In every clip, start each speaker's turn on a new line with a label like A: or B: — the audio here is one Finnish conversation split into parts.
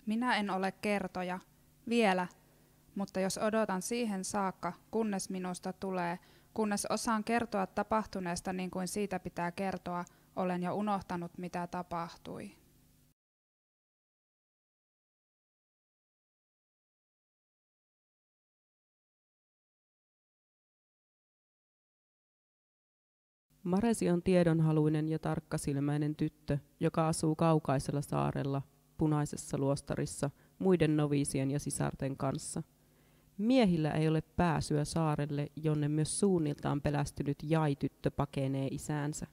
A: Minä en ole kertoja, vielä, mutta jos odotan siihen saakka, kunnes minusta tulee, kunnes osaan kertoa tapahtuneesta niin kuin siitä pitää kertoa, olen jo unohtanut mitä tapahtui.
B: Maresi on tiedonhaluinen ja tarkkasilmäinen tyttö, joka asuu kaukaisella saarella, punaisessa luostarissa, muiden noviisien ja sisarten kanssa. Miehillä ei ole pääsyä saarelle, jonne myös suunniltaan pelästynyt Jai-tyttö pakenee isäänsä.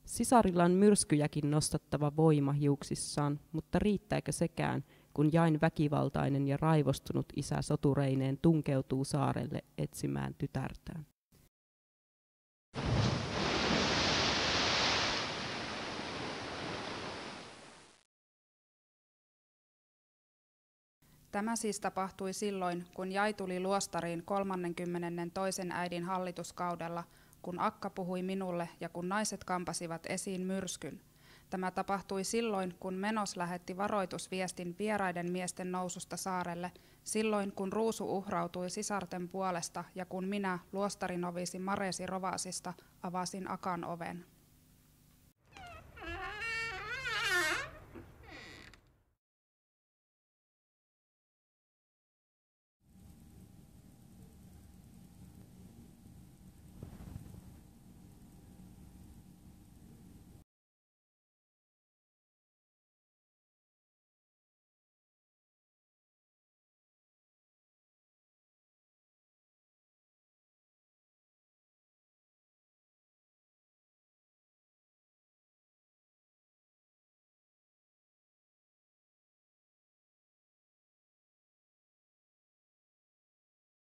B: Sisarilla on myrskyjäkin nostattava voima hiuksissaan, mutta riittääkö sekään, kun Jain väkivaltainen ja raivostunut isä sotureineen tunkeutuu saarelle etsimään tytärtään?
A: Tämä siis tapahtui silloin, kun Jai tuli luostariin 32. äidin hallituskaudella, kun akka puhui minulle ja kun naiset kampasivat esiin myrskyn. Tämä tapahtui silloin, kun Menos lähetti varoitusviestin vieraiden miesten noususta saarelle, silloin kun Ruusu uhrautui sisarten puolesta ja kun minä, luostarinovisi Maresi Rovasista, avasin akan oven.